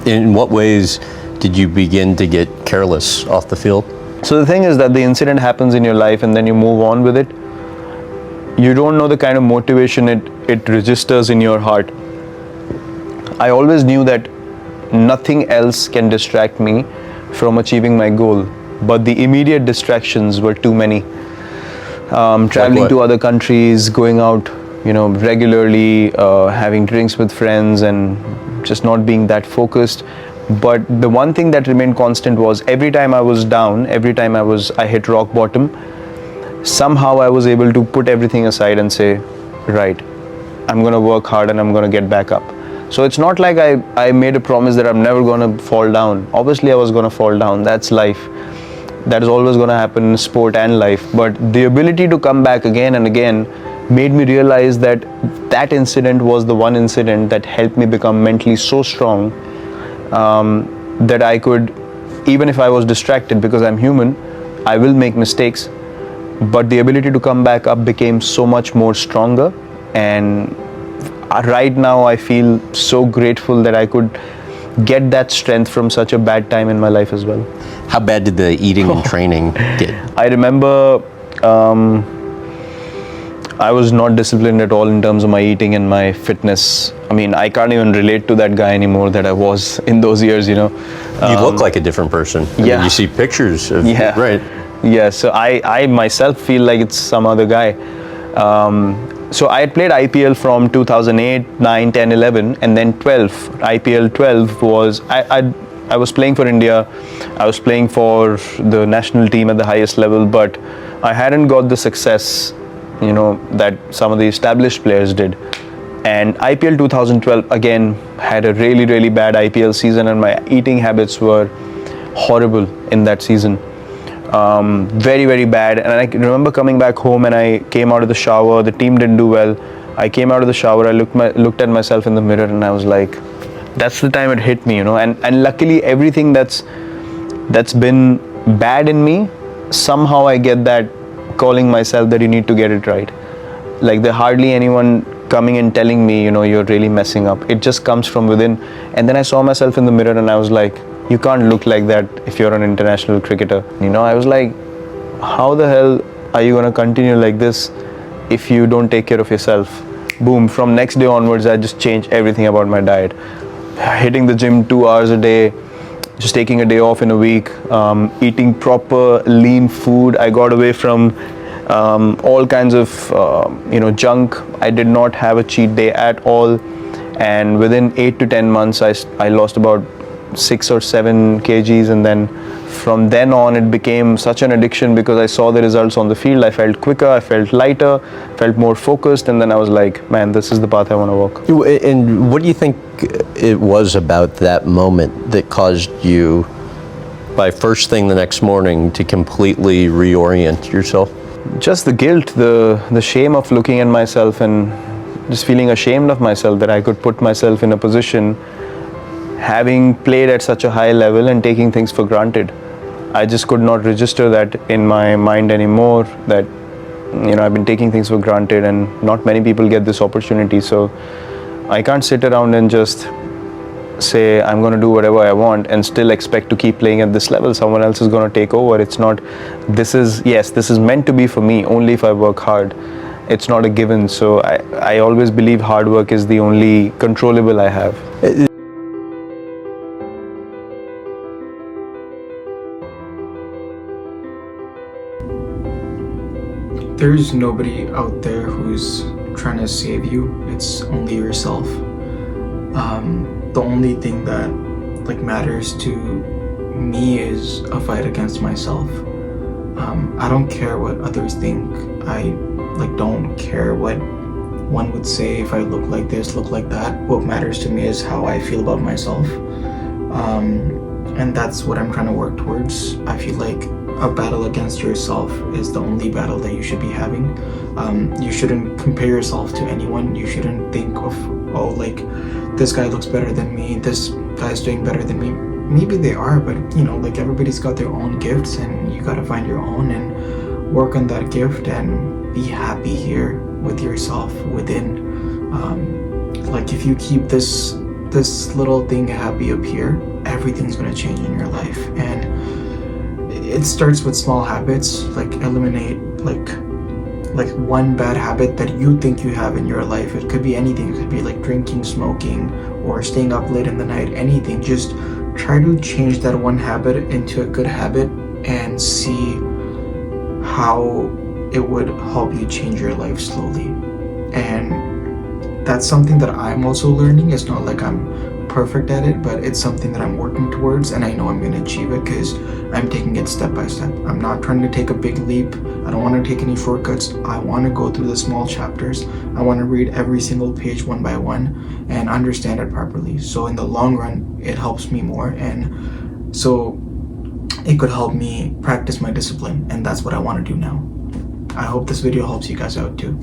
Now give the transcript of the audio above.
In what ways did you begin to get careless off the field? So the thing is that the incident happens in your life and then you move on with it. You don't know the kind of motivation it registers in your heart. I always knew that nothing else can distract me from achieving my goal, but the immediate distractions were too many. Traveling to other countries, going out, regularly, having drinks with friends, and just not being that focused. But the one thing that remained constant was every time I was down, every time I hit rock bottom, somehow I was able to put everything aside and say, right, I'm going to work hard and I'm going to get back up. So it's not like I made a promise that I'm never going to fall down. Obviously I was going to fall down. That's life. That is always going to happen in sport and life. But the ability to come back again and again made me realize that that incident was the one incident that helped me become mentally so strong that I could, even if I was distracted, because I'm human, I will make mistakes. But the ability to come back up became so much more stronger. And right now I feel so grateful that I could get that strength from such a bad time in my life as well. How bad did the eating and training get? I remember I was not disciplined at all in terms of my eating and my fitness. I mean, I can't even relate to that guy anymore that I was in those years, You look like a different person. I mean, you see pictures of, right? Yeah, so I myself feel like it's some other guy. So I had played IPL from 2008, 9, 10, 11, and then 12. IPL 12 was, I was playing for India. I was playing for the national team at the highest level, but I hadn't got the success, that some of the established players did. And IPL 2012 again had a really, really bad IPL season, and my eating habits were horrible in that season. Very, very bad. And I remember coming back home and I came out of the shower. The team didn't do well. I came out of the shower. I looked at myself in the mirror and I was like, that's the time it hit me, And luckily, everything that's been bad in me, somehow I get that calling myself that you need to get it right. Like there's hardly anyone coming and telling me, you're really messing up. It just comes from within. And then I saw myself in the mirror and I was like, you can't look like that if you're an international cricketer. I was like, how the hell are you going to continue like this if you don't take care of yourself? Boom, from next day onwards, I just changed everything about my diet. Hitting the gym 2 hours a day, just taking a day off in a week, eating proper lean food. I got away from all kinds of junk. I did not have a cheat day at all. And within 8 to 10 months, I lost about 6 or 7 kgs, and then from then on it became such an addiction because I saw the results on the field. I felt quicker, I felt lighter, felt more focused, and then I was like, man, this is the path I want to walk. And what do you think it was about that moment that caused you, by first thing the next morning, to completely reorient yourself? Just the guilt, the shame of looking at myself and just feeling ashamed of myself that I could put myself in a position having played at such a high level and taking things for granted. I just could not register that in my mind anymore, that I've been taking things for granted and not many people get this opportunity. So I can't sit around and just say I'm going to do whatever I want and still expect to keep playing at this level. Someone else is going to take over. It's not, this is meant to be for me only if I work hard. It's not a given. So I always believe hard work is the only controllable I have. There's nobody out there who's trying to save you. It's only yourself. The only thing that matters to me is a fight against myself. I don't care what others think. I don't care what one would say if I look like this, look like that. What matters to me is how I feel about myself. And that's what I'm trying to work towards. I feel like a battle against yourself is the only battle that you should be having. You shouldn't compare yourself to anyone. You shouldn't think of, this guy looks better than me, this guy's doing better than me. Maybe they are, but everybody's got their own gifts, and you gotta find your own and work on that gift and be happy here with yourself within. If you keep this this little thing happy up here, everything's gonna change in your life. And it starts with small habits, like eliminate like one bad habit that you think you have in your life. It could be anything. It could be like drinking, smoking, or staying up late in the night, anything. Just try to change that one habit into a good habit and see how it would help you change your life slowly. And that's something that I'm also learning. It's not like I'm perfect at it, but it's something that I'm working towards, and I know I'm going to achieve it because I'm taking it step by step. I'm not trying to take a big leap. I don't want to take any shortcuts. I want to go through the small chapters. I want to read every single page one by one and understand it properly. So in the long run, it helps me more, and so it could help me practice my discipline, and that's what I want to do now. I hope this video helps you guys out too.